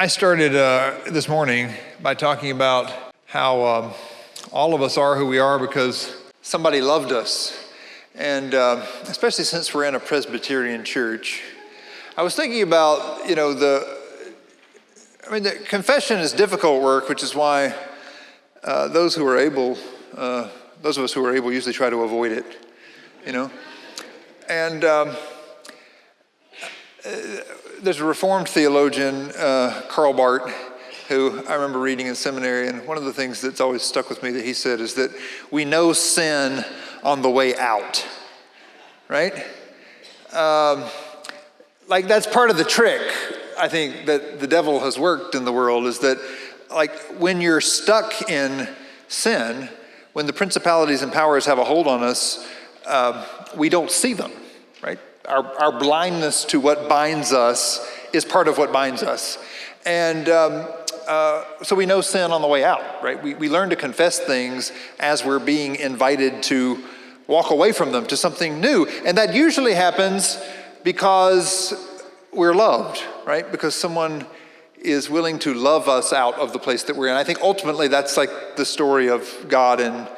I started this morning by talking about how all of us are who we are because somebody loved us. And especially since we're in a Presbyterian church, I was thinking about, the confession is difficult work, which is why those of us who are able usually try to avoid it, And there's a Reformed theologian, Karl Barth, who I remember reading in seminary, and one of the things that's always stuck with me that he said is that we know sin on the way out, right? That's part of the trick, I think, that the devil has worked in the world, is that when you're stuck in sin, when the principalities and powers have a hold on us, we don't see them, right? Our blindness to what binds us is part of what binds us. And so we know sin on the way out, right? We learn to confess things as we're being invited to walk away from them to something new. And that usually happens because we're loved, right? Because someone is willing to love us out of the place that we're in. I think ultimately that's like the story of God and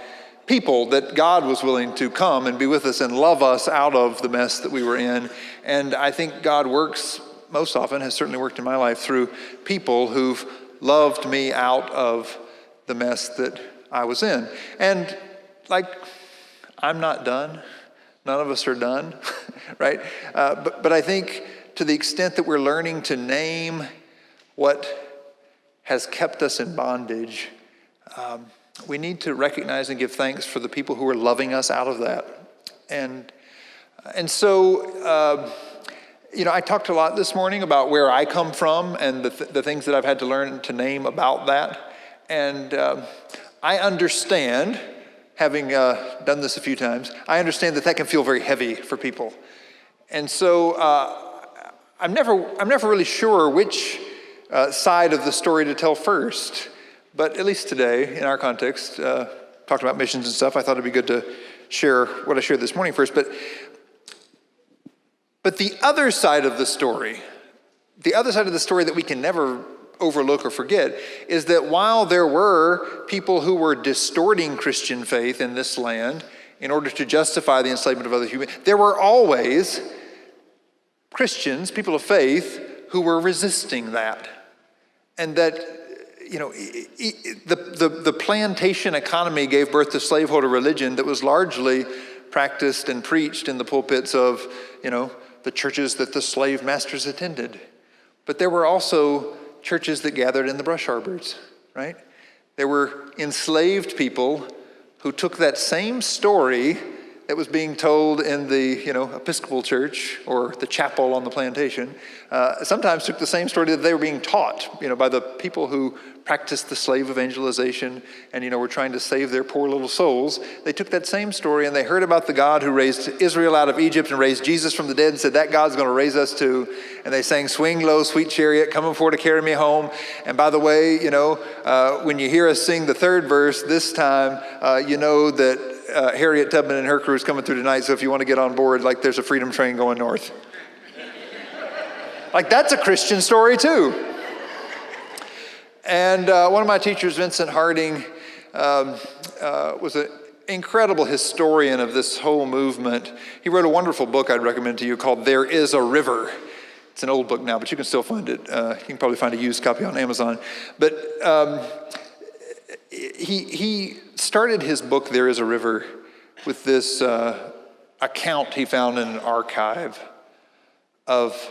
people, that God was willing to come and be with us and love us out of the mess that we were in. And I think God works most often, has certainly worked in my life, through people who've loved me out of the mess that I was in. And I'm not done. None of us are done, right? But I think to the extent that we're learning to name what has kept us in bondage, we need to recognize and give thanks for the people who are loving us out of that. And so, I talked a lot this morning about where I come from and the things that I've had to learn to name about that. And I understand, having done this a few times, I understand that can feel very heavy for people. And so I'm never really sure which side of the story to tell first. But at least today, in our context, talking about missions and stuff, I thought it'd be good to share what I shared this morning first. But the other side of the story that we can never overlook or forget, is that while there were people who were distorting Christian faith in this land in order to justify the enslavement of other humans, there were always Christians, people of faith, who were resisting that. And that the plantation economy gave birth to slaveholder religion that was largely practiced and preached in the pulpits of, the churches that the slave masters attended. But there were also churches that gathered in the brush arbors, right? There were enslaved people who took that same story that was being told in the, Episcopal church or the chapel on the plantation, sometimes took the same story that they were being taught, by the people who practiced the slave evangelization and, were trying to save their poor little souls. They took that same story and they heard about the God who raised Israel out of Egypt and raised Jesus from the dead and said, that God's going to raise us too. And they sang, swing low, sweet chariot, coming forward to carry me home. And by the way, when you hear us sing the third verse this time, that Harriet Tubman and her crew is coming through tonight, so if you want to get on board, there's a freedom train going north. That's a Christian story too. And one of my teachers, Vincent Harding, was an incredible historian of this whole movement. He wrote a wonderful book I'd recommend to you called There Is a River. It's an old book now, but you can still find it. You can probably find a used copy on Amazon. But he started his book, There Is a River, with this account he found in an archive of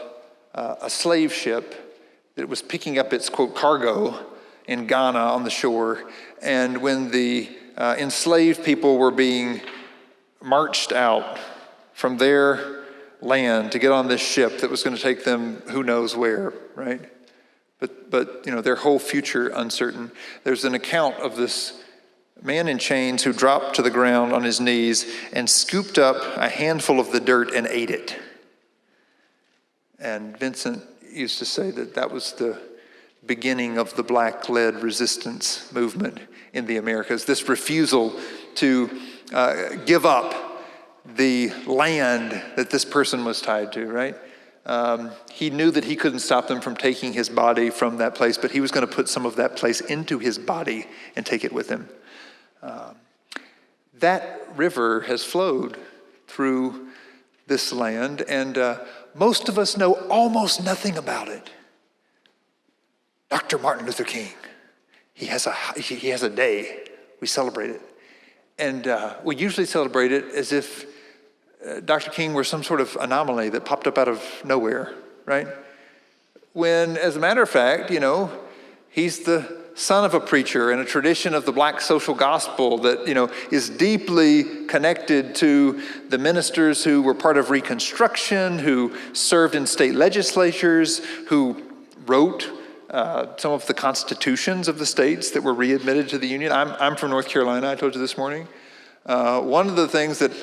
a slave ship that was picking up its, quote, cargo in Ghana on the shore. And when the enslaved people were being marched out from their land to get on this ship that was going to take them who knows where, right? But their whole future uncertain. There's an account of this man in chains who dropped to the ground on his knees and scooped up a handful of the dirt and ate it. And Vincent used to say that was the beginning of the black-led resistance movement in the Americas, this refusal to give up the land that this person was tied to, right? He knew that he couldn't stop them from taking his body from that place, but he was going to put some of that place into his body and take it with him. That river has flowed through this land, and most of us know almost nothing about it. Dr. Martin Luther King, he has a day. We celebrate it. And we usually celebrate it as if Dr. King were some sort of anomaly that popped up out of nowhere, right? When, as a matter of fact, he's the son of a preacher in a tradition of the black social gospel that, is deeply connected to the ministers who were part of Reconstruction, who served in state legislatures, who wrote some of the constitutions of the states that were readmitted to the Union. I'm from North Carolina, I told you this morning. One of the things that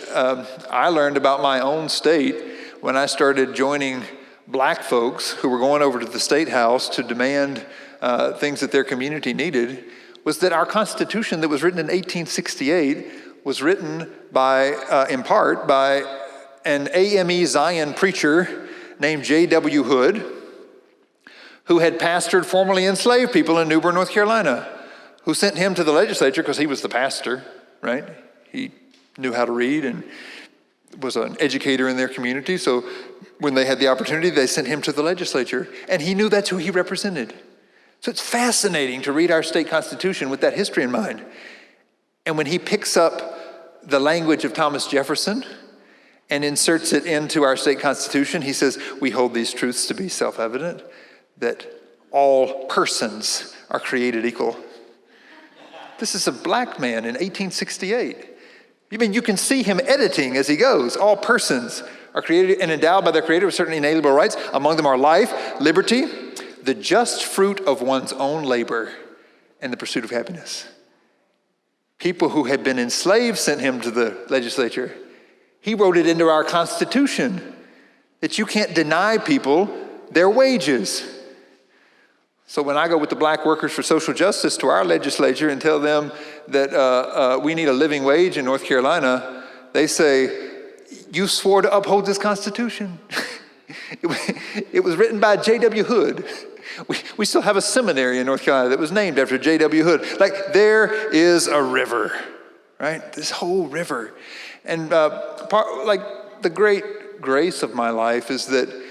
I learned about my own state when I started joining black folks who were going over to the State House to demand things that their community needed was that our Constitution that was written in 1868 was written in part by an AME Zion preacher named J.W. Hood, who had pastored formerly enslaved people in New Bern, North Carolina, who sent him to the legislature because he was the pastor, right? He knew how to read and was an educator in their community. So when they had the opportunity, they sent him to the legislature. And he knew that's who he represented. So it's fascinating to read our state constitution with that history in mind. And when he picks up the language of Thomas Jefferson and inserts it into our state constitution, he says, we hold these truths to be self-evident, that all persons are created equal. This is a black man in 1868. I mean, you can see him editing as he goes. All persons are created and endowed by their Creator with certain inalienable rights. Among them are life, liberty, the just fruit of one's own labor, and the pursuit of happiness. People who had been enslaved sent him to the legislature. He wrote it into our Constitution that you can't deny people their wages. So when I go with the Black Workers for Social Justice to our legislature and tell them that we need a living wage in North Carolina, they say, you swore to uphold this Constitution. It was written by J.W. Hood. We still have a seminary in North Carolina that was named after J.W. Hood. Like, there is a river, right? This whole river. And the great grace of my life is that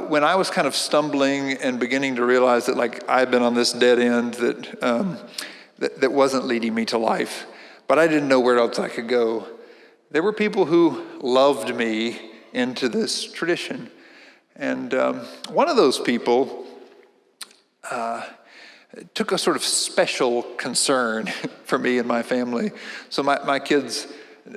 when I was kind of stumbling and beginning to realize that I'd been on this dead end that wasn't leading me to life, but I didn't know where else I could go, there were people who loved me into this tradition. And one of those people took a sort of special concern for me and my family. So my kids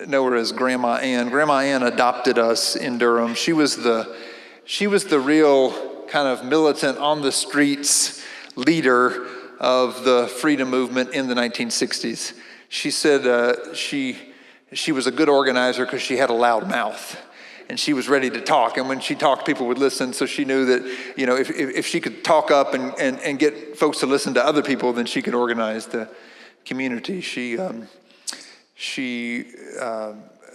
know her as Grandma Ann. Grandma Ann adopted us in Durham. She was the real kind of militant on the streets leader of the freedom movement in the 1960s. She said she was a good organizer because she had a loud mouth and she was ready to talk. And when she talked, people would listen. So she knew that, if she could talk up and get folks to listen to other people, then she could organize the community. She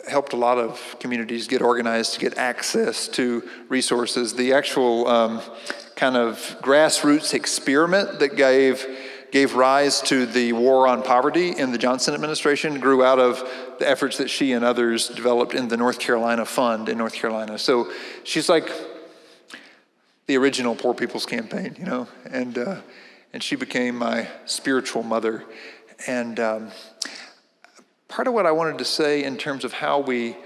helped a lot of communities get organized to get access to resources. The actual kind of grassroots experiment that gave rise to the war on poverty in the Johnson administration grew out of the efforts that she and others developed in the North Carolina Fund in North Carolina. So she's like the original Poor People's Campaign, and she became my spiritual mother. And part of what I wanted to say in terms of how we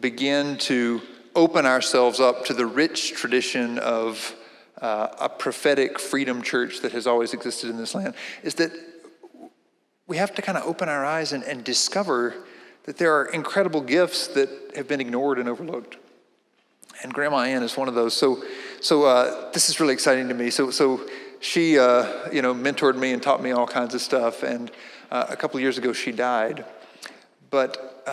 begin to open ourselves up to the rich tradition of a prophetic freedom church that has always existed in this land is that we have to kind of open our eyes and discover that there are incredible gifts that have been ignored and overlooked. And Grandma Ann is one of those. So this is really exciting to me. So she, mentored me and taught me all kinds of stuff. And a couple of years ago, she died. But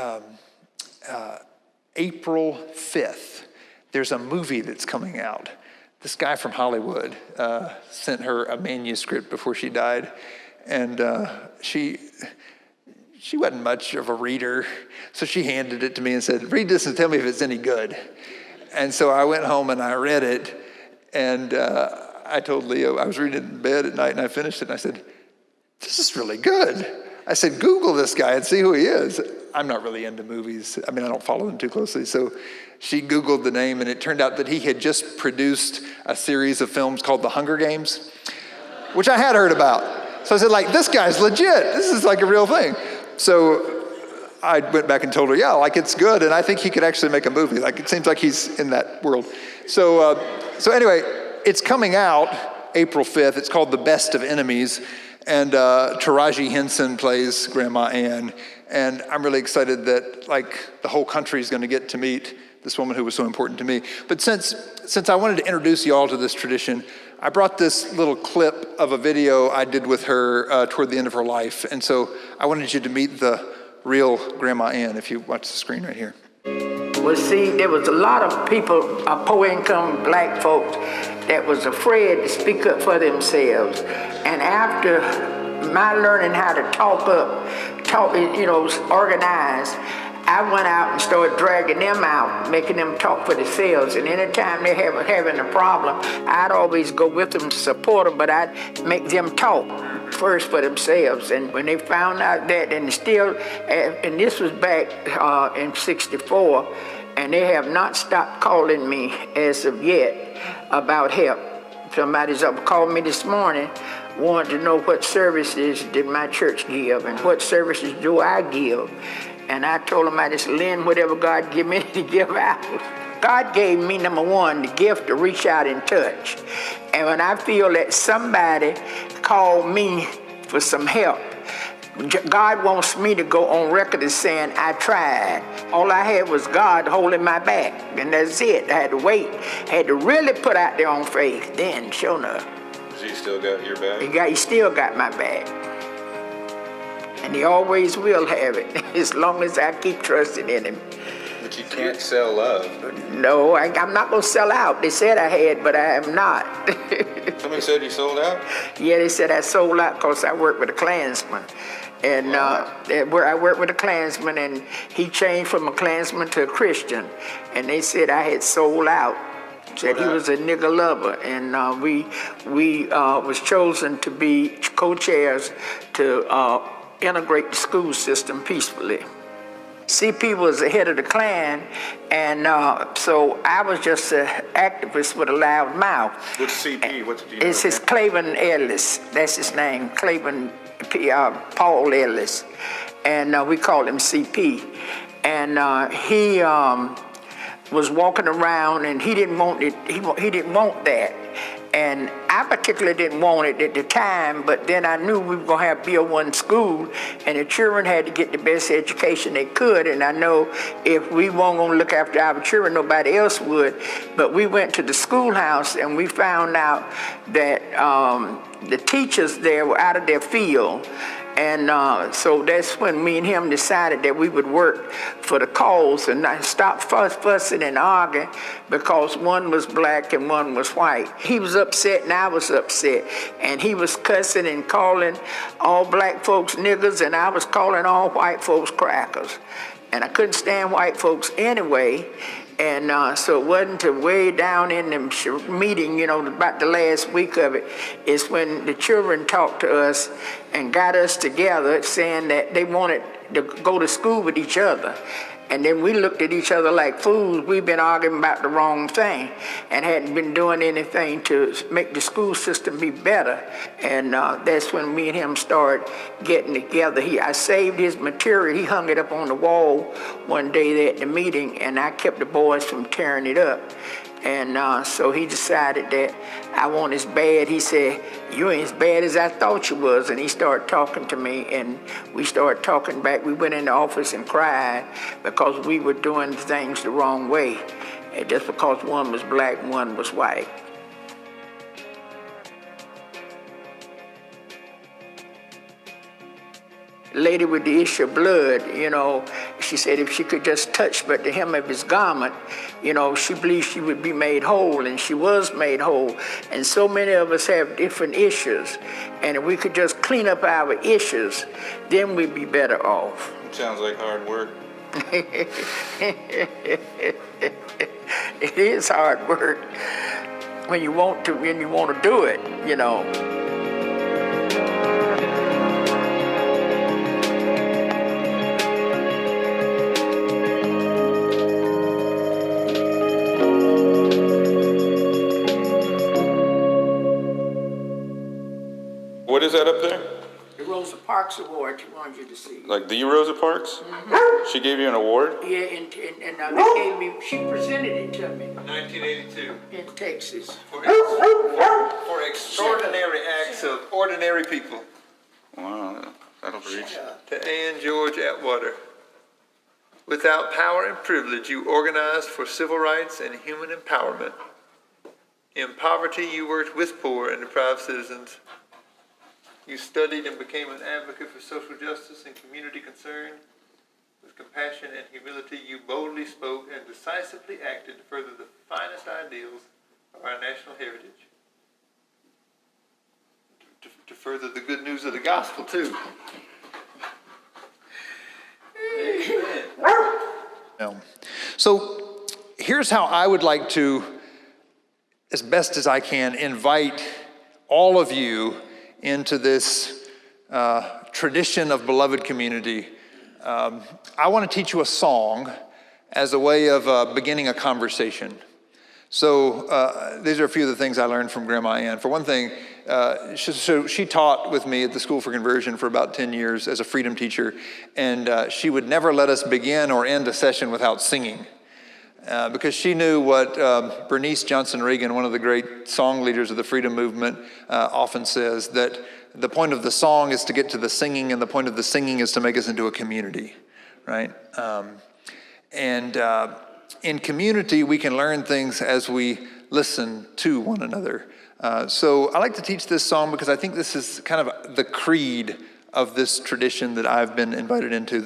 April 5th, there's a movie that's coming out. This guy from Hollywood sent her a manuscript before she died. And she wasn't much of a reader. So she handed it to me and said, read this and tell me if it's any good. And so I went home and I read it, and I told Leo, I was reading it in bed at night, and I finished it, and I said, this is really good. I said, Google this guy and see who he is. I'm not really into movies. I mean, I don't follow them too closely. So she Googled the name, and it turned out that he had just produced a series of films called The Hunger Games, which I had heard about. So I said, like, this guy's legit. This is like a real thing. So I went back and told her, yeah, like, it's good, and I think he could actually make a movie. Like, it seems like he's in that world. So anyway, it's coming out April 5th. It's called The Best of Enemies, and Taraji Henson plays Grandma Ann. And I'm really excited that, like, the whole country is going to get to meet this woman who was so important to me. But since I wanted to introduce you all to this tradition, I brought this little clip of a video I did with her toward the end of her life. And so I wanted you to meet the real Grandma Ann, if you watch the screen right here. Well, see, there was a lot of people, poor income black folks, that was afraid to speak up for themselves. And after my learning how to organize, I went out and started dragging them out, making them talk for themselves. And anytime they were having a problem, I'd always go with them to support them, but I'd make them talk first for themselves. And when they found out that, and this was back in '64, and they have not stopped calling me as of yet about help. Somebody's up called me this morning, wanted to know what services did my church give and what services do I give. And I told them I just lend whatever God give me to give out. God gave me, number one, the gift to reach out and touch. And when I feel that somebody called me for some help, God wants me to go on record as saying, I tried. All I had was God holding my back, and that's it. I had to wait. I had to really put out there on faith. Then, sure enough. Has he still got your back? He still got my back. And he always will have it, as long as I keep trusting in him. But you can't sell love. No, I'm not going to sell out. They said I had, but I am not. Somebody said you sold out? Yeah, they said I sold out because I work with a Klansman. And I worked with a Klansman, and he changed from a Klansman to a Christian. And they said I had sold out. Said he was a nigger lover, and we was chosen to be co-chairs to integrate the school system peacefully. CP was the head of the Klan, and so I was just an activist with a loud mouth. What's CP? It's his Claiborne Ellis. That's his name, Claiborne Paul Ellis, and we called him CP. And he was walking around, and he didn't want it. He didn't want that. And I particularly didn't want it at the time, but then I knew we were going to have Bill 1 school, and the children had to get the best education they could, and I know if we weren't going to look after our children, nobody else would. But we went to the schoolhouse, and we found out that the teachers there were out of their field. And so that's when me and him decided that we would work for the cause and not stop fussing and arguing because one was black and one was white. He was upset and I was upset. And he was cussing and calling all black folks niggers, and I was calling all white folks crackers. And I couldn't stand white folks anyway. And so it wasn't until way down in the meeting, about the last week of it, is when the children talked to us and got us together saying that they wanted to go to school with each other. And then we looked at each other like fools. We've been arguing about the wrong thing and hadn't been doing anything to make the school system be better. And that's when me and him started getting together. I saved his material. He hung it up on the wall one day at the meeting, and I kept the boys from tearing it up. And so he decided that I want as bad. He said, you ain't as bad as I thought you was. And he started talking to me, and we started talking back. We went in the office and cried because we were doing things the wrong way. And just because one was black and one was white. Lady with the issue of blood, she said if she could just touch but the hem of his garment, she believed she would be made whole, and she was made whole. And so many of us have different issues, and if we could just clean up our issues, then we'd be better off. Sounds like hard work. It is hard work when you want to do it, you know. What is that up there? The Rosa Parks Award, she wanted you to see. Like the Rosa Parks? She gave you an award? Yeah, and they gave me, she presented it to me 1982. in Texas. For extraordinary acts of ordinary people. Wow, that'll reach. To Ann George Atwater. Without power and privilege, you organized for civil rights and human empowerment. In poverty, you worked with poor and deprived citizens. You studied and became an advocate for social justice and community concern. With compassion and humility, you boldly spoke and decisively acted to further the finest ideals of our national heritage. To further the good news of the gospel, too. Amen. So here's how I would like to, as best as I can, invite all of you into this tradition of beloved community. I want to teach you a song as a way of beginning a conversation. So these are a few of the things I learned from Grandma Ann. For one thing, she taught with me at the School for Conversion for about 10 years as a freedom teacher, and she would never let us begin or end a session without singing. Because she knew what Bernice Johnson Reagan, one of the great song leaders of the freedom movement, often says, that the point of the song is to get to the singing, and the point of the singing is to make us into a community, right? In community, we can learn things as we listen to one another. So I like to teach this song because I think this is kind of the creed of this tradition that I've been invited into,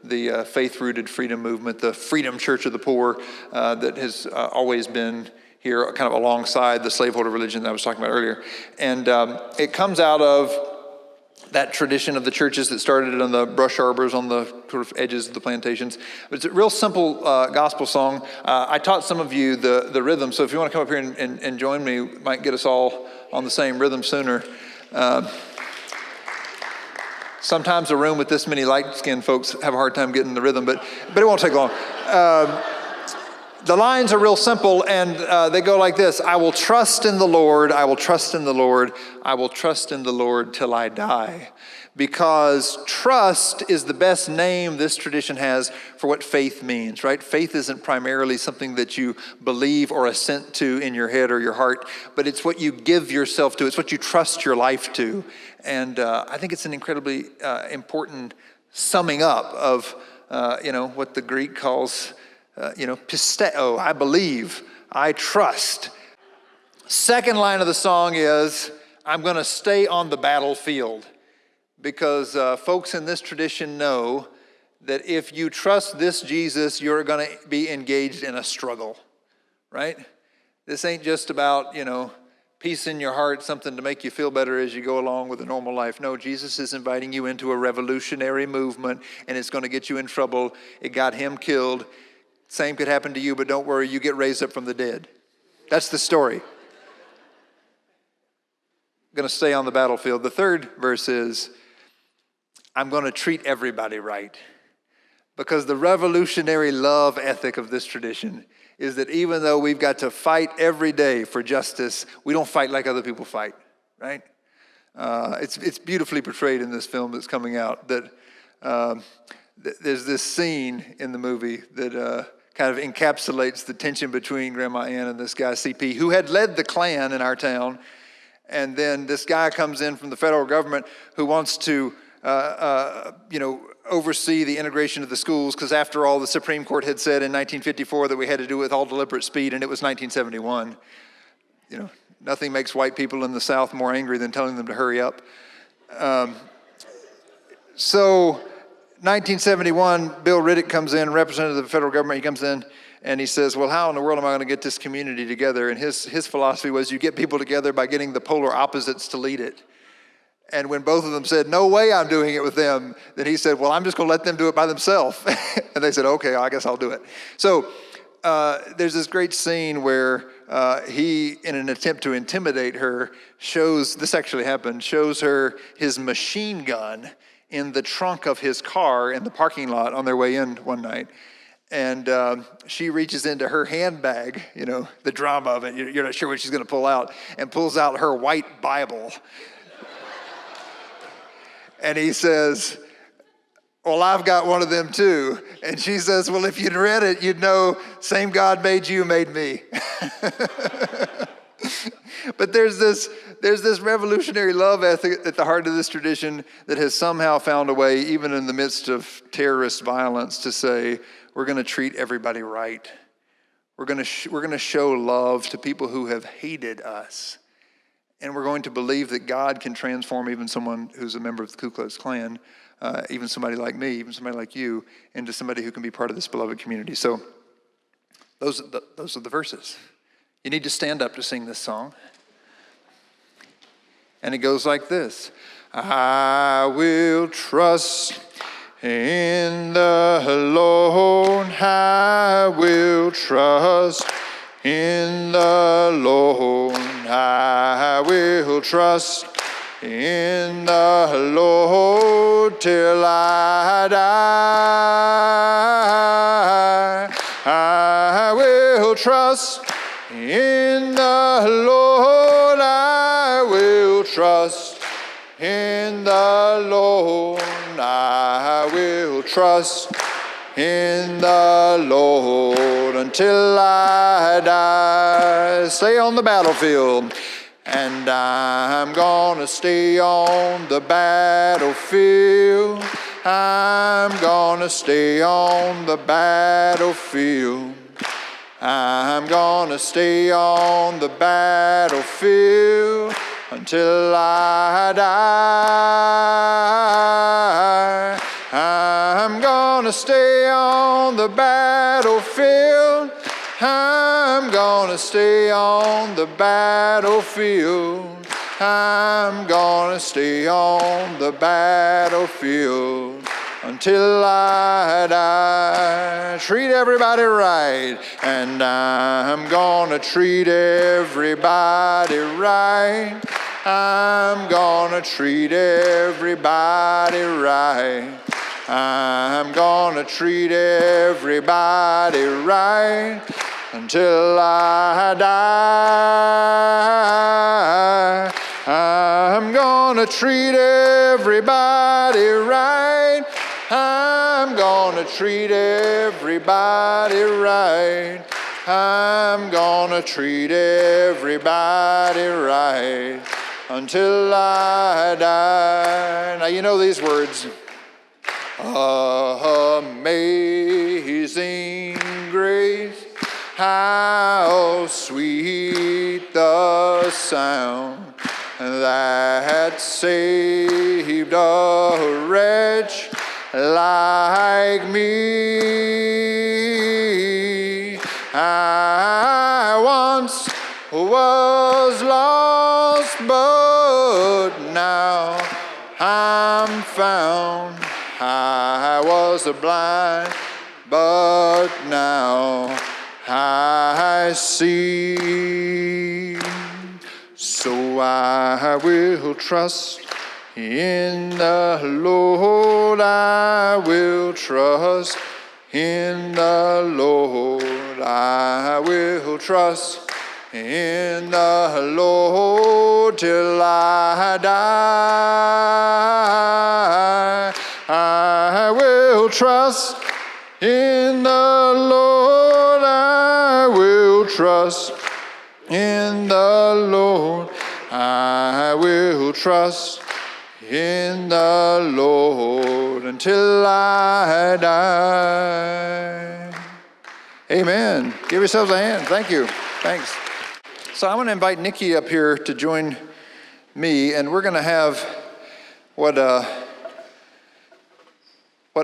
the faith-rooted freedom movement, the Freedom Church of the Poor that has always been here kind of alongside the slaveholder religion that I was talking about earlier. And it comes out of that tradition of the churches that started on the brush arbors on the sort of edges of the plantations. But it's a real simple gospel song. I taught some of you the rhythm, so if you want to come up here and join me, might get us all on the same rhythm sooner. Sometimes a room with this many light-skinned folks have a hard time getting the rhythm, but it won't take long. The lines are real simple, and they go like this. I will trust in the Lord, I will trust in the Lord, I will trust in the Lord till I die. Because trust is the best name this tradition has for what faith means, right? Faith isn't primarily something that you believe or assent to in your head or your heart, but it's what you give yourself to. It's what you trust your life to. And I think it's an incredibly important summing up of, what the Greek calls, pisteo, I believe, I trust. Second line of the song is, I'm going to stay on the battlefield. Because folks in this tradition know that if you trust this Jesus, you're going to be engaged in a struggle, right? This ain't just about, peace in your heart, something to make you feel better as you go along with a normal life. No, Jesus is inviting you into a revolutionary movement, and it's going to get you in trouble. It got him killed. Same could happen to you, but don't worry, you get raised up from the dead. That's the story. I'm going to stay on the battlefield. The third verse is, I'm going to treat everybody right. Because the revolutionary love ethic of this tradition is that even though we've got to fight every day for justice, we don't fight like other people fight, right? It's beautifully portrayed in this film that's coming out, that there's this scene in the movie that kind of encapsulates the tension between Grandma Ann and this guy, CP, who had led the Klan in our town. And then this guy comes in from the federal government who wants to oversee the integration of the schools, because after all, the Supreme Court had said in 1954 that we had to do it with all deliberate speed, and it was 1971. Nothing makes white people in the South more angry than telling them to hurry up. So 1971, Bill Riddick comes in, representative of the federal government. He comes in and he says, well, how in the world am I going to get this community together? And his philosophy was, you get people together by getting the polar opposites to lead it. And when both of them said, no way I'm doing it with them, then he said, well, I'm just going to let them do it by themselves. And they said, okay, I guess I'll do it. So there's this great scene where he, in an attempt to intimidate her, this actually happened, shows her his machine gun in the trunk of his car in the parking lot on their way in one night. And she reaches into her handbag, the drama of it, you're not sure what she's going to pull out, and pulls out her white Bible. And he says, well, I've got one of them too. And she says, well, if you'd read it, you'd know, same God made you, made me. But there's this revolutionary love ethic at the heart of this tradition that has somehow found a way, even in the midst of terrorist violence, to say, we're going to treat everybody right. We're going to show love to people who have hated us. And we're going to believe that God can transform even someone who's a member of the Ku Klux Klan, even somebody like me, even somebody like you, into somebody who can be part of this beloved community. So those are the verses. You need to stand up to sing this song. And it goes like this. I will trust in the Lord. I will trust in the Lord. I will trust in the Lord till I die. I will trust in the Lord. I will trust in the Lord. I will trust in the Lord until I die. Stay on the battlefield. And I'm gonna stay on the battlefield. I'm gonna stay on the battlefield. I'm gonna stay on the battlefield until I die. I'm gonna stay on the battlefield. I'm gonna stay on the battlefield. I'm gonna stay on the battlefield until I die. Treat everybody right, and I'm gonna treat everybody right. I'm gonna treat everybody right. I'm gonna treat everybody right until I die. I'm gonna treat everybody right. I'm gonna treat everybody right. I'm gonna treat everybody right until I die. Now you know these words. Amazing grace, how sweet the sound that saved a wretch like me. I once was lost, but now I'm found. I was blind, but now I see. So I will trust in the Lord. I will trust in the Lord. I will trust in the Lord till I die. I will trust in the Lord. I will trust in the Lord. I will trust in the Lord until I die. Amen. Give yourselves a hand. Thank you. Thanks. So I'm going to invite Nikki up here to join me, and we're going to have what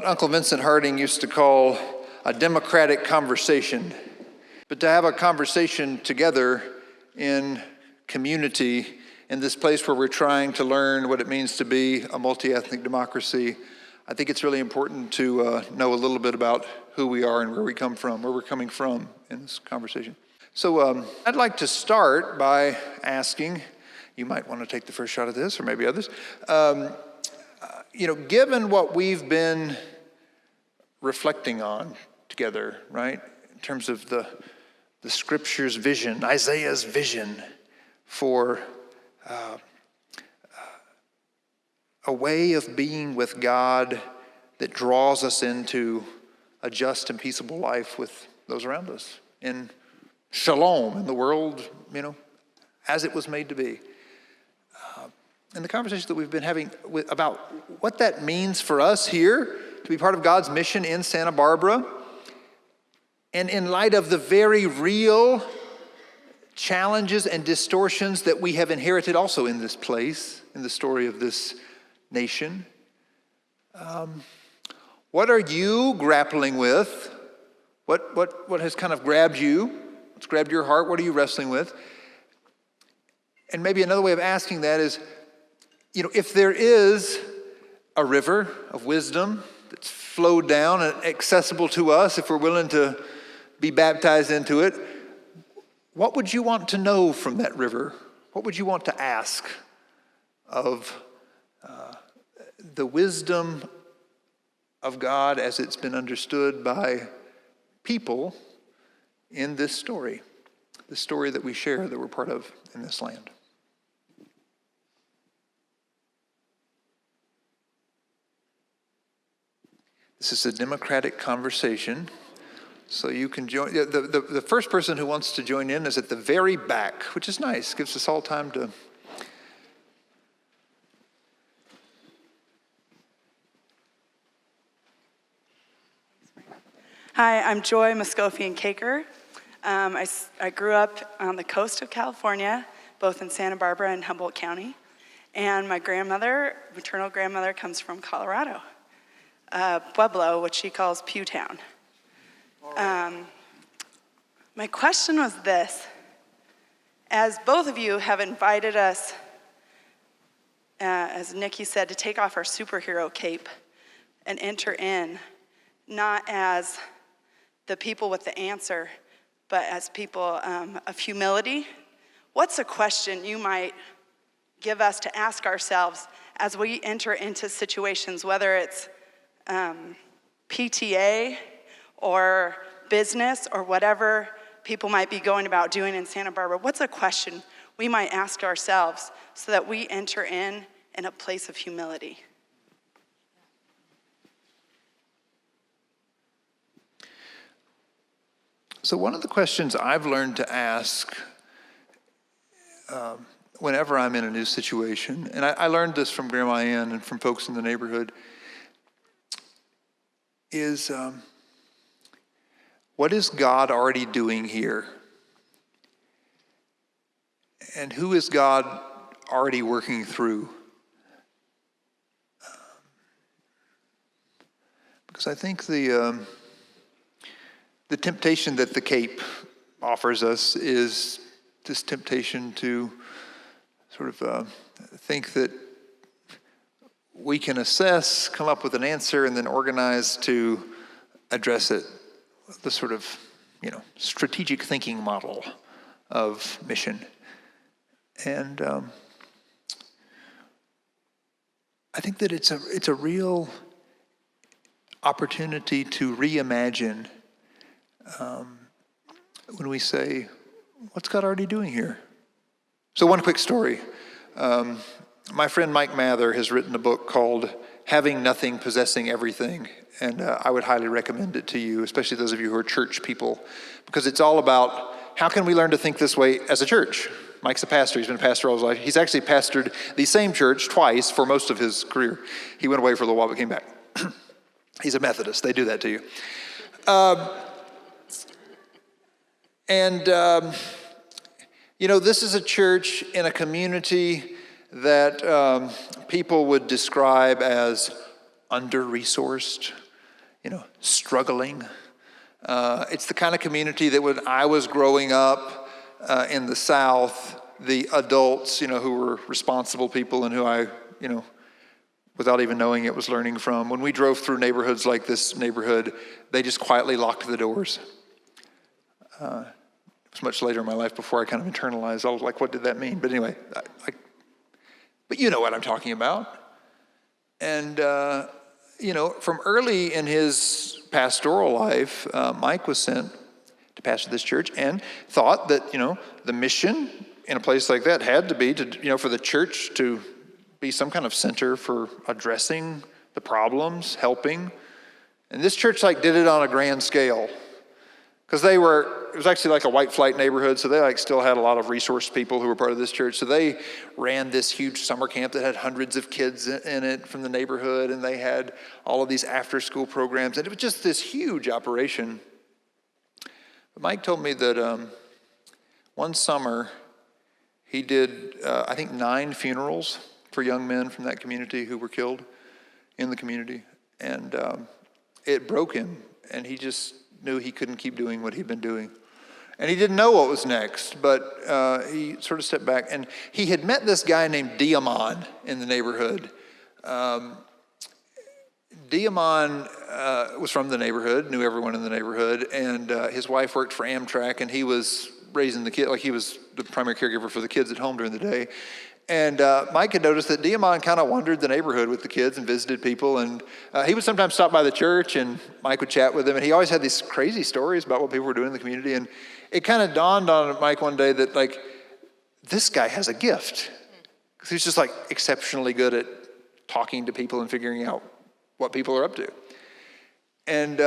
Uncle Vincent Harding used to call a democratic conversation. But to have a conversation together in community in this place where we're trying to learn what it means to be a multi-ethnic democracy, I think it's really important to know a little bit about who we are and where we come from, where we're coming from in this conversation. So I'd like to start by asking, you might want to take the first shot at this, or maybe others, given what we've been reflecting on together, right, in terms of the scripture's vision, Isaiah's vision for a way of being with God that draws us into a just and peaceable life with those around us, in shalom, in the world, as it was made to be. And the conversation that we've been having about what that means for us here to be part of God's mission in Santa Barbara, and in light of the very real challenges and distortions that we have inherited also in this place, in the story of this nation. What are you grappling with? What has kind of grabbed you? What's grabbed your heart? What are you wrestling with? And maybe another way of asking that is, if there is a river of wisdom that's flowed down and accessible to us, if we're willing to be baptized into it, what would you want to know from that river? What would you want to ask of the wisdom of God as it's been understood by people in this story that we share, that we're part of in this land? This is a democratic conversation, so you can join. The first person who wants to join in is at the very back, which is nice. Gives us all time to. Hi, I'm Joy Moscofian-Caker. I grew up on the coast of California, both in Santa Barbara and Humboldt County. And my maternal grandmother, comes from Colorado, Pueblo, which she calls Pewtown. My question was this: as both of you have invited us, as Nikki said, to take off our superhero cape and enter in, not as the people with the answer, but as people of humility, what's a question you might give us to ask ourselves as we enter into situations, whether it's PTA or business or whatever people might be going about doing in Santa Barbara? What's a question we might ask ourselves so that we enter in a place of humility? So one of the questions I've learned to ask whenever I'm in a new situation, and I learned this from Grandma Ann and from folks in the neighborhood, is what is God already doing here? And who is God already working through? Because I think the temptation that the Cape offers us is this temptation to sort of think that we can assess, come up with an answer, and then organize to address it. The sort of, strategic thinking model of mission. And I think that it's a real opportunity to reimagine when we say, what's God already doing here? So one quick story. My friend Mike Mather has written a book called Having Nothing, Possessing Everything. And I would highly recommend it to you, especially those of you who are church people, because it's all about how can we learn to think this way as a church. Mike's a pastor. He's been a pastor all his life. He's actually pastored the same church twice for most of his career. He went away for a little while but came back. He's a Methodist. They do that to you. This is a church in a community that people would describe as under-resourced, struggling. It's the kind of community that when I was growing up in the South, the adults, who were responsible people and who I, without even knowing it, was learning from. When we drove through neighborhoods like this neighborhood, they just quietly locked the doors. It was much later in my life before I kind of internalized, all like, what did that mean? But anyway, but you know what I'm talking about. And, from early in his pastoral life, Mike was sent to pastor this church and thought that, the mission in a place like that had to be to, for the church to be some kind of center for addressing the problems, helping. And this church did it on a grand scale. Because it was actually like a white flight neighborhood, so they still had a lot of resource people who were part of this church. So they ran this huge summer camp that had hundreds of kids in it from the neighborhood, and they had all of these after-school programs, and it was just this huge operation. But Mike told me that one summer he did, I think, 9 funerals for young men from that community who were killed in the community, and it broke him, and he just knew he couldn't keep doing what he'd been doing. And he didn't know what was next, but he sort of stepped back. And he had met this guy named Diamon in the neighborhood. Diamon was from the neighborhood, knew everyone in the neighborhood, and his wife worked for Amtrak, and he was raising the kid, he was the primary caregiver for the kids at home during the day. And Mike had noticed that Diamon kind of wandered the neighborhood with the kids and visited people. And he would sometimes stop by the church, and Mike would chat with him. And he always had these crazy stories about what people were doing in the community. And it kind of dawned on Mike one day that, this guy has a gift. Because he's just, exceptionally good at talking to people and figuring out what people are up to. And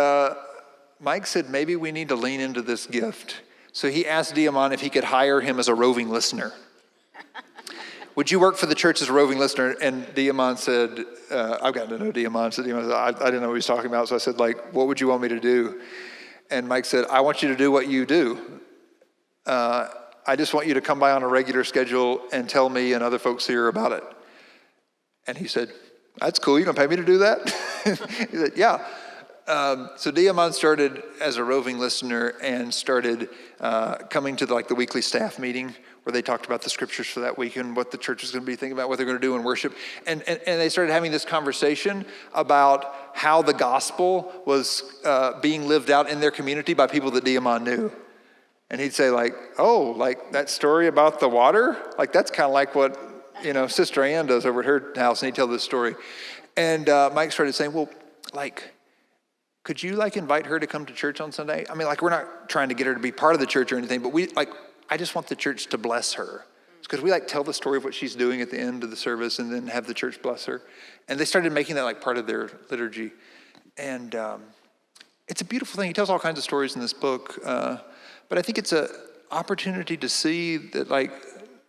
Mike said, maybe we need to lean into this gift. So he asked Diamon if he could hire him as a roving listener. Would you work for the church as a roving listener? And Diamon said, I've gotten to know Diamon. So Diamon said, I didn't know what he was talking about. So I said, what would you want me to do? And Mike said, I want you to do what you do. I just want you to come by on a regular schedule and tell me and other folks here about it. And he said, that's cool. You gonna pay me to do that? He said, yeah. So Diamon started as a roving listener and started coming to the weekly staff meeting where they talked about the scriptures for that week and what the church was going to be thinking about, what they're going to do in worship. And they started having this conversation about how the gospel was being lived out in their community by people that Diamon knew. And he'd say that story about the water, that's kind of like what, Sister Ann does over at her house, and he'd tell this story. And Mike started saying, well, could you invite her to come to church on Sunday? I mean, we're not trying to get her to be part of the church or anything, but I just want the church to bless her. Because we tell the story of what she's doing at the end of the service and then have the church bless her. And they started making that part of their liturgy. And it's a beautiful thing. He tells all kinds of stories in this book. But I think it's an opportunity to see that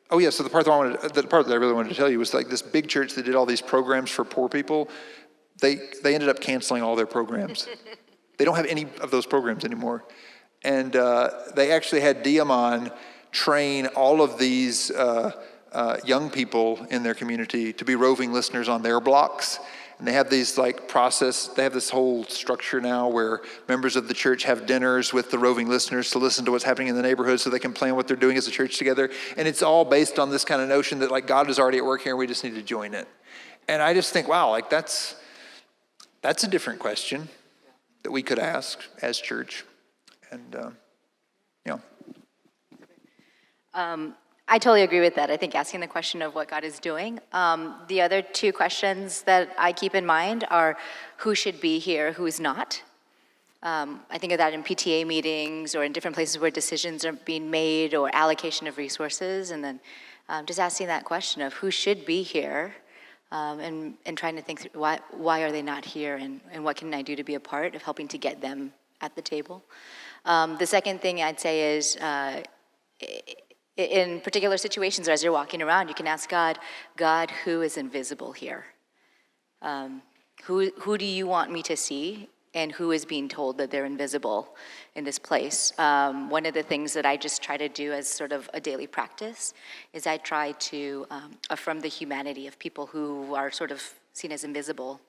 so the part that I really wanted to tell you was this big church that did all these programs for poor people. They ended up canceling all their programs. They don't have any of those programs anymore. And they actually had Diamon train all of these young people in their community to be roving listeners on their blocks. And they have these they have this whole structure now where members of the church have dinners with the roving listeners to listen to what's happening in the neighborhood so they can plan what they're doing as a church together. And it's all based on this kind of notion that God is already at work here and we just need to join it. And I just think, wow, that's a different question that we could ask as church. And, I totally agree with that. I think asking the question of what God is doing. The other 2 questions that I keep in mind are who should be here, who is not. I think of that in PTA meetings or in different places where decisions are being made or allocation of resources. And then just asking that question of who should be here and trying to think through why are they not here and what can I do to be a part of helping to get them at the table. The second thing I'd say is in particular situations or as you're walking around, you can ask God, who is invisible here? Who do you want me to see? And who is being told that they're invisible in this place? One of the things that I just try to do as sort of a daily practice is I try to affirm the humanity of people who are sort of seen as invisible.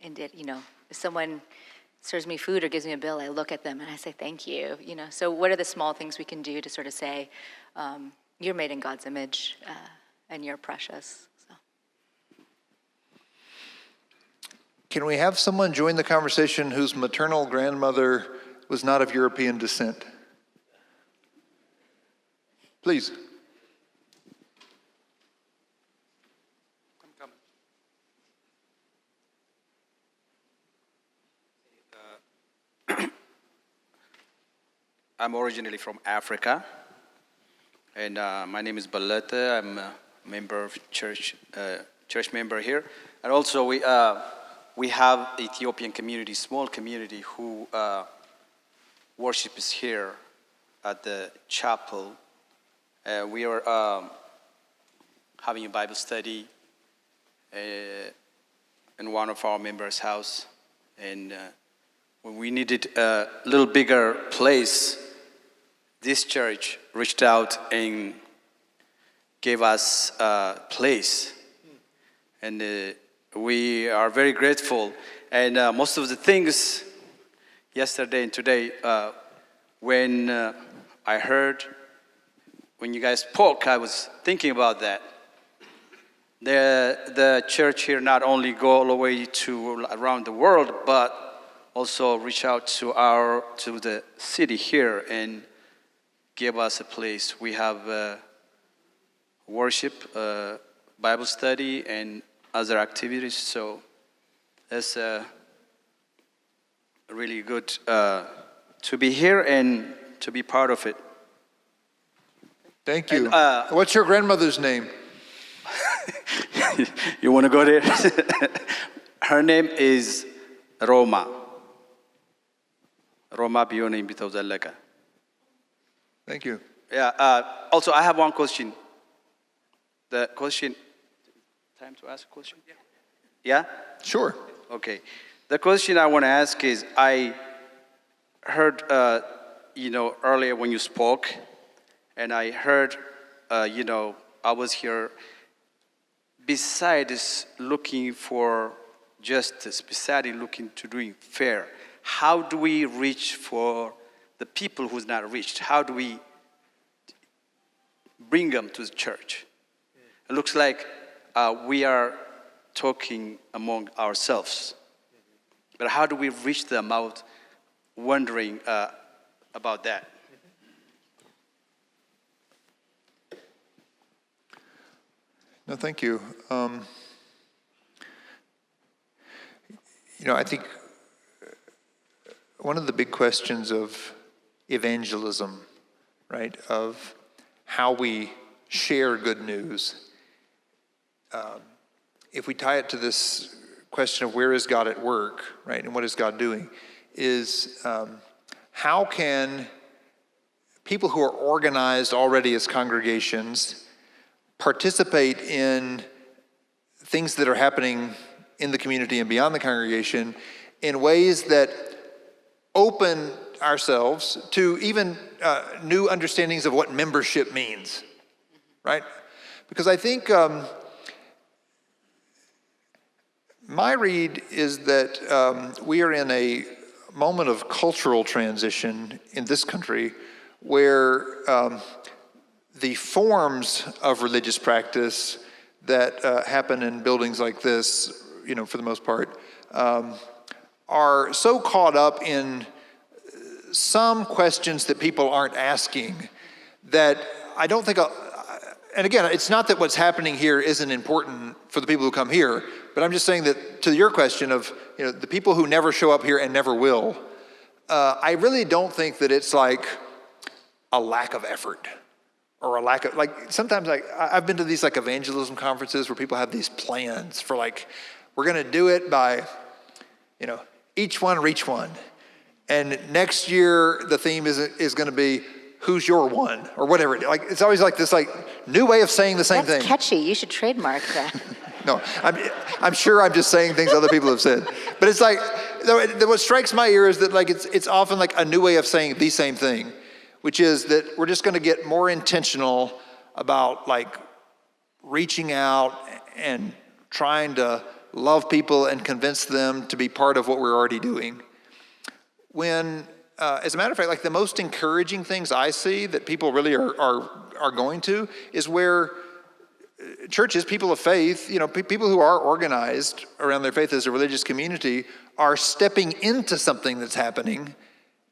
If someone serves me food or gives me a bill, I look at them and I say, thank you. So what are the small things we can do to sort of say, you're made in God's image and you're precious. So. Can we have someone join the conversation whose maternal grandmother was not of European descent? Please. I'm originally from Africa, and my name is Balete. I'm a member of church member here, and also we have Ethiopian community, small community, who worships here at the chapel. We are having a Bible study in one of our members' house, and when we needed a little bigger place, this church reached out and gave us a place. And we are very grateful. And most of the things yesterday and today, when I heard, when you guys spoke, I was thinking about that. The church here not only go all the way to around the world, but also reach out to the city here and give us a place. We have worship, Bible study, and other activities. So it's really good to be here and to be part of it. Thank you. And, what's your grandmother's name? You want to go there? Her name is Roma. Roma Bione Bitozaleka. Thank you. Yeah. Also, I have one question. The question. Time to ask a question? Yeah? Sure. Okay. The question I want to ask is, I heard, earlier when you spoke, and I heard, I was here, besides looking for justice, besides looking to doing fair, how do we reach for the people who's not reached? How do we bring them to the church? It looks like we are talking among ourselves. But how do we reach them out wondering about that? No, thank you. I think one of the big questions of evangelism, right, of how we share good news, if we tie it to this question of where is God at work, right, and what is God doing, is how can people who are organized already as congregations participate in things that are happening in the community and beyond the congregation in ways that open ourselves to even new understandings of what membership means, right? Because I think my read is that we are in a moment of cultural transition in this country where the forms of religious practice that happen in buildings like this, for the most part, are so caught up in some questions that people aren't asking that I don't think, and again, it's not that what's happening here isn't important for the people who come here, but I'm just saying that to your question of the people who never show up here and never will, I really don't think that it's like a lack of effort or a lack of, sometimes I've been to these evangelism conferences where people have these plans for we're gonna do it by, each one reach one. And next year the theme is gonna be who's your one or whatever. It's always this new way of saying the same thing. That's catchy, you should trademark that. No, I'm sure I'm just saying things other people have said. But it's what strikes my ear is that it's often a new way of saying the same thing, which is that we're just gonna get more intentional about reaching out and trying to love people and convince them to be part of what we're already doing. When, as a matter of fact, the most encouraging things I see that people really are going to is where churches, people of faith, people who are organized around their faith as a religious community are stepping into something that's happening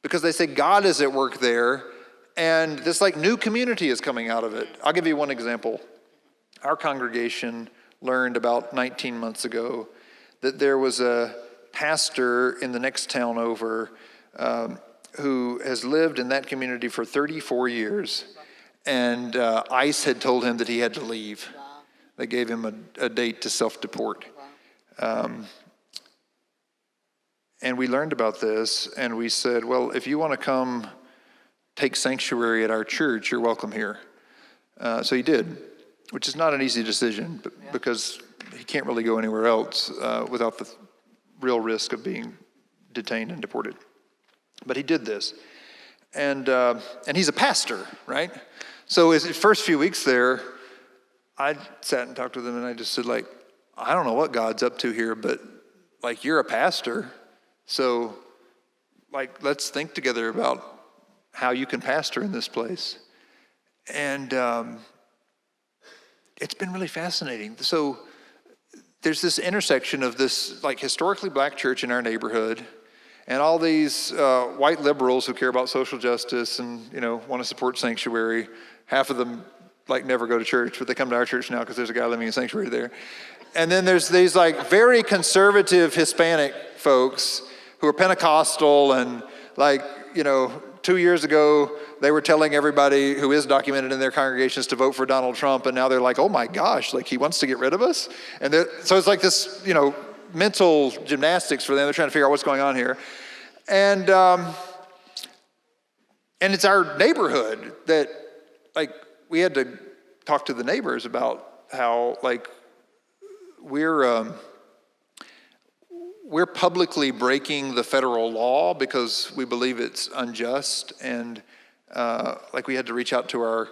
because they say God is at work there, and this like new community is coming out of it. I'll give you one example. Our congregation learned about 19 months ago that there was a pastor in the next town over who has lived in that community for 34 years, and ICE had told him that he had to leave. Wow. They gave him a date to self-deport. Wow. And we learned about this, and we said, well, if you want to come take sanctuary at our church, you're welcome here. So he did, which is not an easy decision, because he can't really go anywhere else without the real risk of being detained and deported. But he did this. And he's a pastor, right? So his first few weeks there, I sat and talked with him, and I just said, like, I don't know what God's up to here, but, like, you're a pastor. So, like, let's think together about how you can pastor in this place. And it's been really fascinating. So there's this intersection of this, like, historically black church in our neighborhood and all these white liberals who care about social justice and, want to support sanctuary. Half of them, like, never go to church, but they come to our church now because there's a guy living in sanctuary there. And then there's these, like, very conservative Hispanic folks who are Pentecostal and, like, 2 years ago, they were telling everybody who is documented in their congregations to vote for Donald Trump, and now they're like, oh my gosh, like, he wants to get rid of us? And so it's like this, mental gymnastics for them. They're trying to figure out what's going on here. And it's our neighborhood that, like, we had to talk to the neighbors about how, like, we're publicly breaking the federal law because we believe it's unjust, and like, we had to reach out to our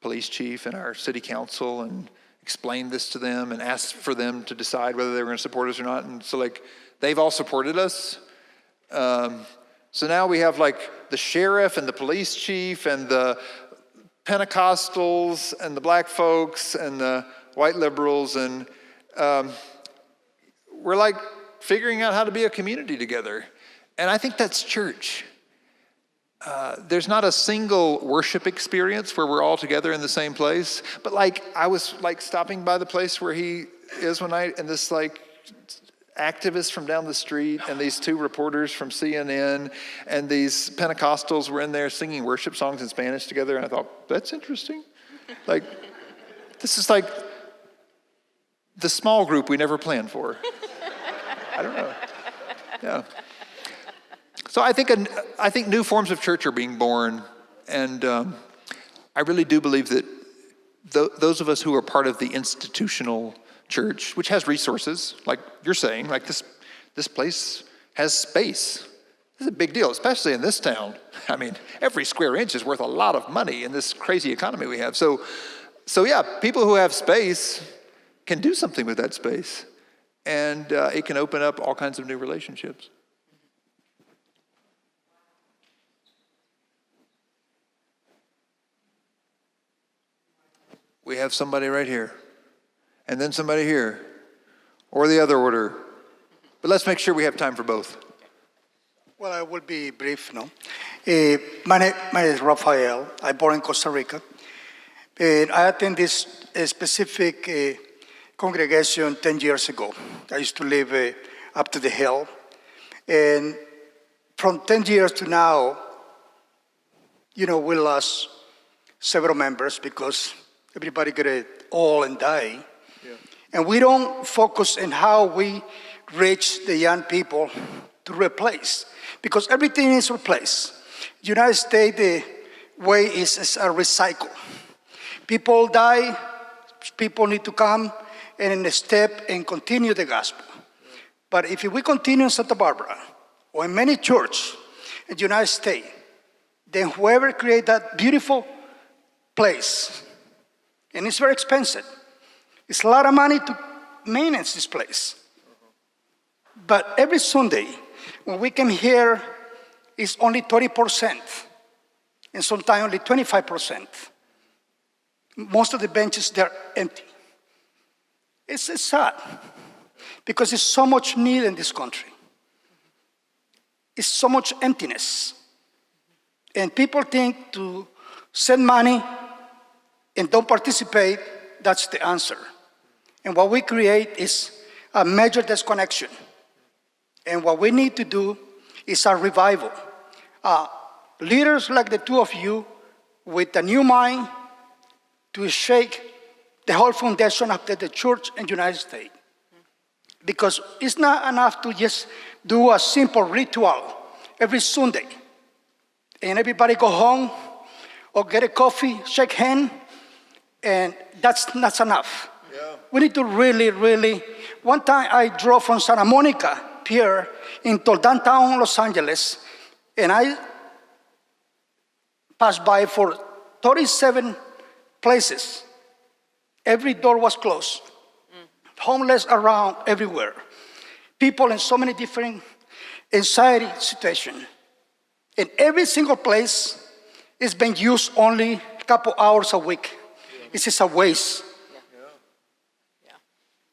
police chief and our city council and explain this to them and ask for them to decide whether they were going to support us or not. And so, like, they've all supported us. So now we have, like, the sheriff and the police chief and the Pentecostals and the black folks and the white liberals, and we're, like, figuring out how to be a community together. And I think that's church. There's not a single worship experience where we're all together in the same place. But, like, I was, like, stopping by the place where he is one night, and this, like, activist from down the street and these two reporters from CNN and these Pentecostals were in there singing worship songs in Spanish together. And I thought, that's interesting. Like, this is like the small group we never planned for. I don't know. Yeah. So I think new forms of church are being born, and I really do believe that those of us who are part of the institutional church, which has resources, like you're saying, like this place has space. This is a big deal, especially in this town. I mean, every square inch is worth a lot of money in this crazy economy we have. So yeah, people who have space can do something with that space, and it can open up all kinds of new relationships. We have somebody right here, and then somebody here, or the other order. But let's make sure we have time for both. Well, I will be brief, no? My name is Rafael. I'm born in Costa Rica. And I attend this specific congregation 10 years ago. I used to live up to the hill. And from 10 years to now, we lost several members because everybody got old and die. Yeah. And we don't focus on how we reach the young people to replace, because everything is replaced. United States, the way is a recycle. People die, people need to come and step and continue the gospel. Yeah. But if we continue in Santa Barbara or in many churches in the United States, then whoever create that beautiful place, and it's very expensive. It's a lot of money to maintenance this place. But every Sunday, when we come here, it's only 30%, and sometimes only 25%. Most of the benches, they're empty. It's sad because there's so much need in this country. It's so much emptiness. And people think to send money and don't participate, that's the answer. And what we create is a major disconnection. And what we need to do is a revival. Leaders like the two of you with a new mind to shake the whole foundation of the church in the United States. Because it's not enough to just do a simple ritual every Sunday and everybody go home or get a coffee, shake hands, and that's not enough. Yeah. We need to really, one time I drove from Santa Monica Pier into downtown Los Angeles, and I passed by for 37 places. Every door was closed. Homeless around everywhere. People in so many different anxiety situations. And every single place is being used only a couple hours a week. It's just a waste.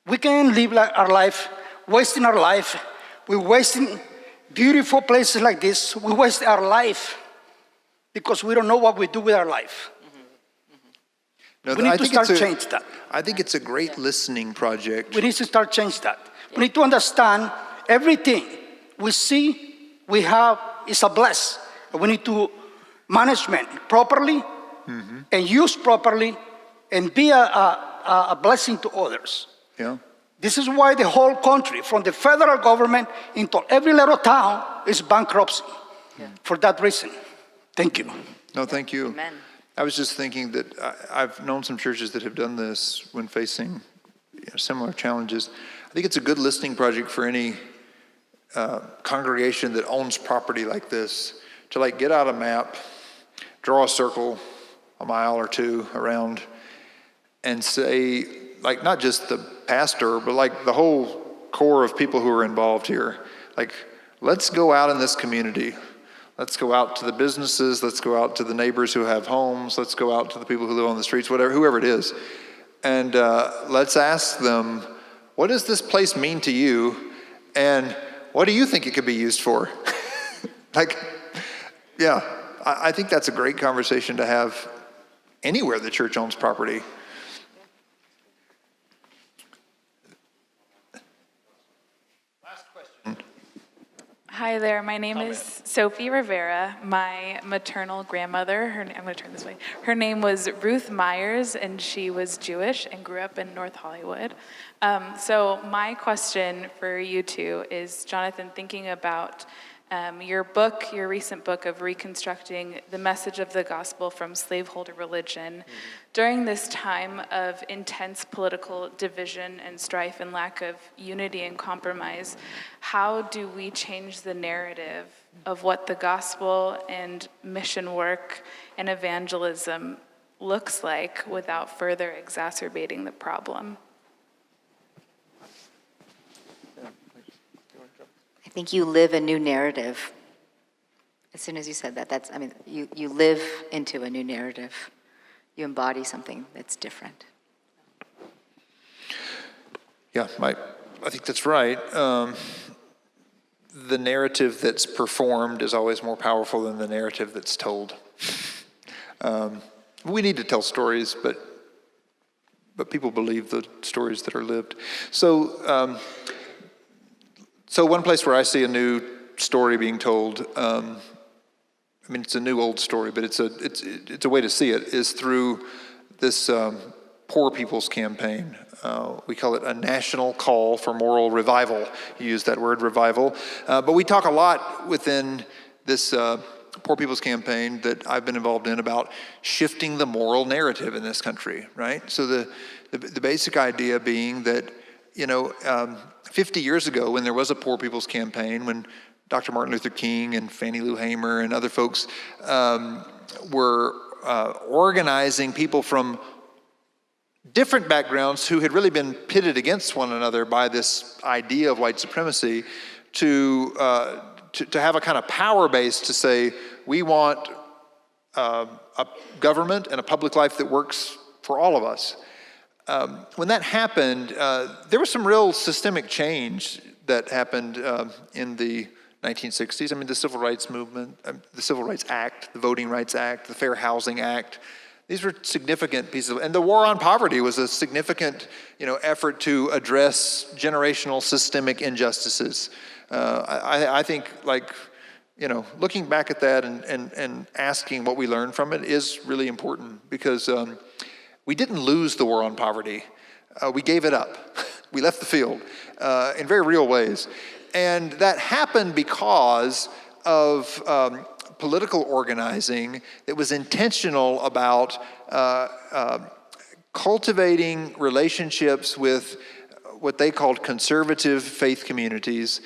We can live like our life, wasting our life. We're wasting beautiful places like this. We waste our life because we don't know what we do with our life. No, We need to start change that. I think it's a great listening project. We need to start change that. We need to understand everything we see, we have is a bless. We need to management properly and use properly and be a blessing to others. Yeah. This is why the whole country, from the federal government into every little town, is bankruptcy. For that reason. Thank you. No, thank you. Amen. I was just thinking that I've known some churches that have done this when facing similar challenges. I think it's a good listening project for any congregation that owns property like this to like get out a map, draw a circle a mile or two around, and say, like, not just the pastor, but like the whole core of people who are involved here, like, let's go out in this community. Let's go out to the businesses. Let's go out to the neighbors who have homes. Let's go out to the people who live on the streets, whoever it is. And let's ask them, what does this place mean to you? And what do you think it could be used for? Like, yeah, I think that's a great conversation to have anywhere the church owns property. Hi there, my name is Sophie Rivera. My maternal grandmother, I'm going to turn this way. Her name was Ruth Myers, and she was Jewish and grew up in North Hollywood. So my question for you two is, Jonathan, thinking about your recent book of reconstructing the message of the gospel from slaveholder religion. During this time of intense political division and strife and lack of unity and compromise, how do we change the narrative of what the gospel and mission work and evangelism looks like without further exacerbating the problem? I think you live a new narrative. As soon as you said that, you live into a new narrative. You embody something that's different. Yeah, I think that's right. The narrative that's performed is always more powerful than the narrative that's told. We need to tell stories, but people believe the stories that are lived. So one place where I see a new story being told, it's a new old story, but it's a way to see it, is through this Poor People's Campaign. We call it a national call for moral revival. You use that word, revival. But we talk a lot within this Poor People's Campaign that I've been involved in about shifting the moral narrative in this country, right? So the basic idea being that, 50 years ago when there was a Poor People's Campaign, when Dr. Martin Luther King and Fannie Lou Hamer and other folks were organizing people from different backgrounds who had really been pitted against one another by this idea of white supremacy to have a kind of power base to say, we want a government and a public life that works for all of us. when that happened, there was some real systemic change that happened in the 1960s. I mean, the Civil Rights Movement, the Civil Rights Act, the Voting Rights Act, the Fair Housing Act. These were significant pieces and the war on poverty was a significant, effort to address generational systemic injustices. I think, looking back at that and asking what we learned from it is really important because we didn't lose the war on poverty. We gave it up. We left the field in very real ways. And that happened because of political organizing that was intentional about cultivating relationships with what they called conservative faith communities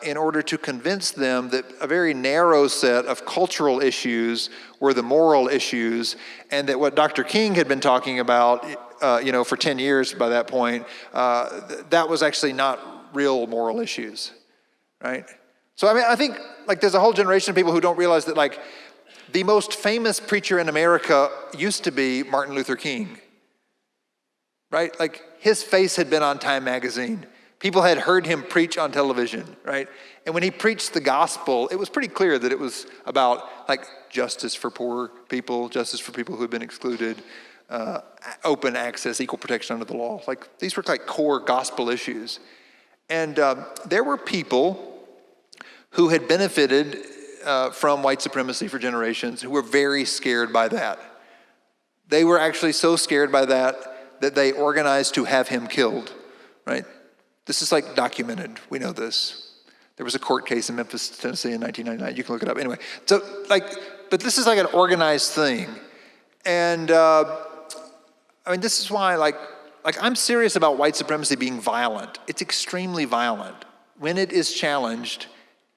in order to convince them that a very narrow set of cultural issues were the moral issues, and that what Dr. King had been talking about, for 10 years by that point, that was actually not real moral issues, right? So I think there's a whole generation of people who don't realize that the most famous preacher in America used to be Martin Luther King, right? His face had been on Time magazine. People had heard him preach on television, right? And when he preached the gospel, it was pretty clear that it was about justice for poor people, justice for people who had been excluded, open access, equal protection under the law. These were core gospel issues. And there were people who had benefited from white supremacy for generations who were very scared by that. They were actually so scared by that they organized to have him killed, right? This is documented. We know this. There was a court case in Memphis, Tennessee in 1999. You can look it up. Anyway, so but this is an organized thing. And this is why I'm serious about white supremacy being violent. It's extremely violent. When it is challenged,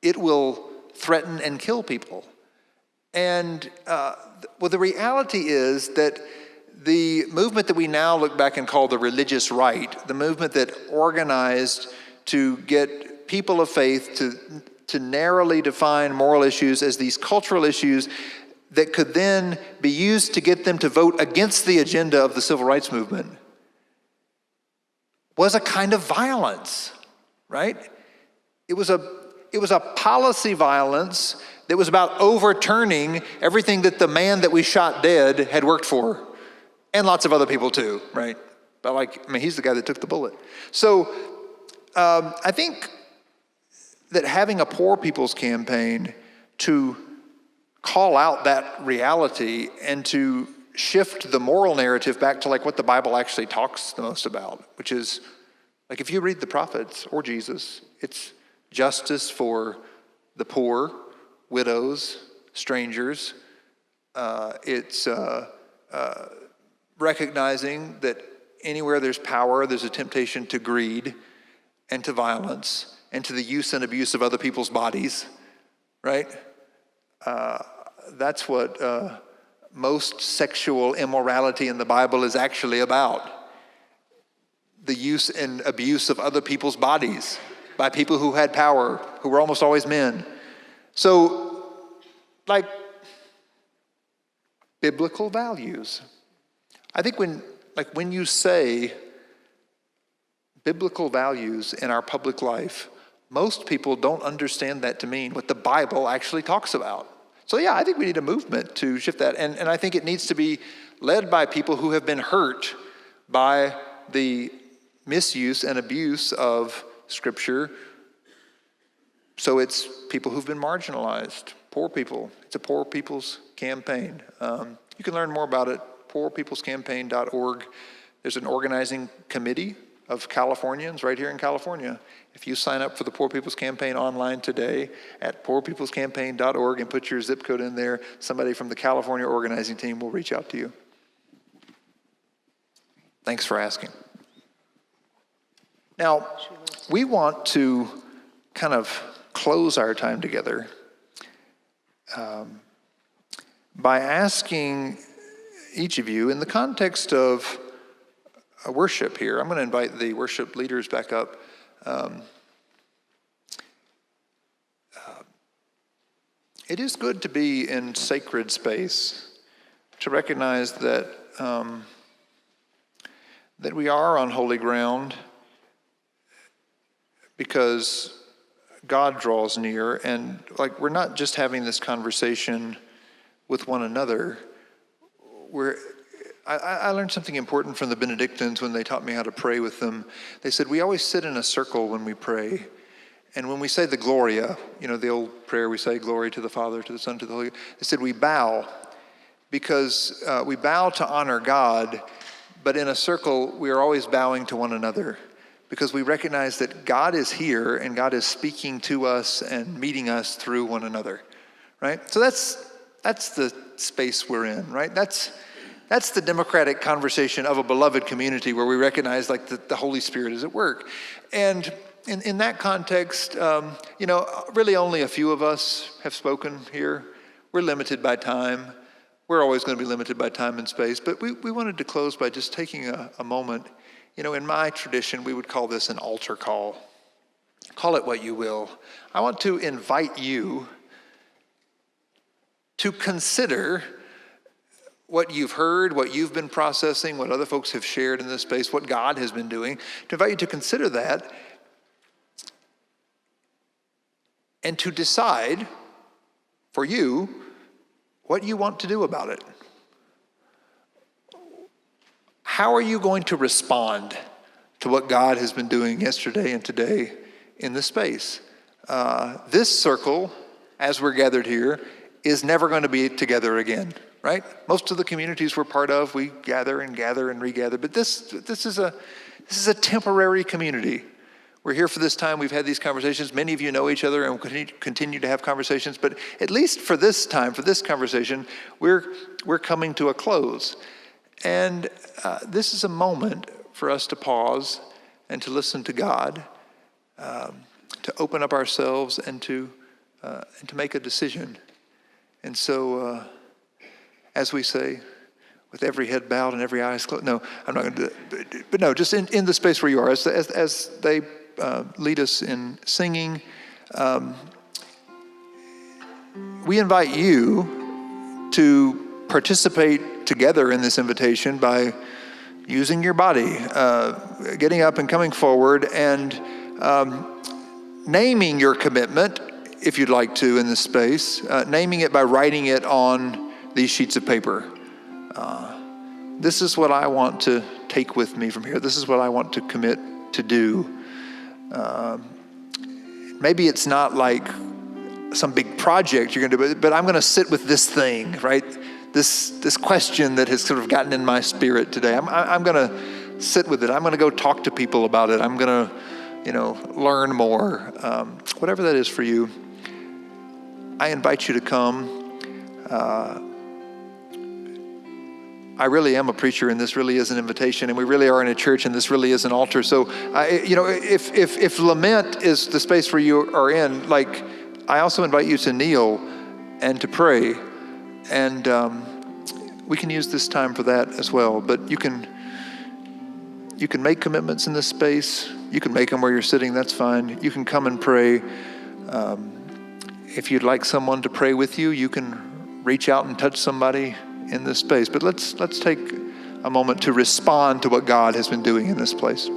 it will threaten and kill people. And the reality is that the movement that we now look back and call the religious right, the movement that organized to get people of faith to narrowly define moral issues as these cultural issues that could then be used to get them to vote against the agenda of the civil rights movement, was a kind of violence, right? It was a policy violence that was about overturning everything that the man that we shot dead had worked for. And lots of other people too, right? But he's the guy that took the bullet. So I think that having a poor people's campaign to call out that reality and to shift the moral narrative back to what the Bible actually talks the most about, which is if you read the prophets or Jesus, it's justice for the poor, widows, strangers. It's recognizing that anywhere there's power, there's a temptation to greed and to violence and to the use and abuse of other people's bodies, right? That's what most sexual immorality in the Bible is actually about. The use and abuse of other people's bodies by people who had power, who were almost always men. So, biblical values. I think when you say biblical values in our public life, most people don't understand that to mean what the Bible actually talks about. So yeah, I think we need a movement to shift that. And I think it needs to be led by people who have been hurt by the misuse and abuse of Scripture. So it's people who've been marginalized, poor people. It's a poor people's campaign. You can learn more about it, poorpeoplescampaign.org. There's an organizing committee of Californians right here in California. If you sign up for the Poor People's Campaign online today at poorpeoplescampaign.org and put your zip code in there, somebody from the California organizing team will reach out to you. Thanks for asking. Now, we want to kind of close our time together by asking each of you, in the context of worship here, I'm going to invite the worship leaders back up. It is good to be in sacred space, to recognize that that we are on holy ground because God draws near, and like we're not just having this conversation with one another. I learned something important from the Benedictines when they taught me how to pray with them. They said, we always sit in a circle when we pray. And when we say the Gloria, you know, the old prayer we say, glory to the Father, to the Son, to the Holy Ghost. They said we bow because we bow to honor God, but in a circle, we are always bowing to one another because we recognize that God is here and God is speaking to us and meeting us through one another, right? So that's the space we're in, right? That's the democratic conversation of a beloved community where we recognize like the Holy Spirit is at work. And in that context, you know, really only a few of us have spoken here. We're limited by time. We're always going to be limited by time and space. But we wanted to close by just taking a moment. You know, in my tradition, we would call this an altar call. Call it what you will. I want to invite you to consider what you've heard, what you've been processing, what other folks have shared in this space, what God has been doing, to invite you to consider that and to decide for you what you want to do about it. How are you going to respond to what God has been doing yesterday and today in this space? This circle, as we're gathered here, is never going to be together again, right? Most of the communities we're part of, we gather and regather, but this is a temporary community. We're here for this time. We've had these conversations. Many of you know each other and will continue to have conversations, but at least for this time, for this conversation, we're coming to a close. And this is a moment for us to pause and to listen to God, to open up ourselves and to make a decision. And so, as we say, with every head bowed and every eye closed. No, I'm not going to do it. But no, just in the space where you are, as they lead us in singing, we invite you to participate together in this invitation by using your body, getting up and coming forward and naming your commitment, if you'd like to, in this space, naming it by writing it on these sheets of paper. This is what I want to take with me from here. This is what I want to commit to do. Maybe it's not like some big project you're going to do, but I'm going to sit with this thing, right? This question that has sort of gotten in my spirit today. I'm going to sit with it. I'm going to go talk to people about it. I'm going to, learn more. Whatever that is for you, I invite you to come. I really am a preacher, and this really is an invitation, and we really are in a church, and this really is an altar. So, if lament is the space where you are in, like, I also invite you to kneel and to pray, and we can use this time for that as well. But you can make commitments in this space. You can make them where you're sitting. That's fine. You can come and pray. If you'd like someone to pray with you, you can reach out and touch somebody in this space. But let's take a moment to respond to what God has been doing in this place.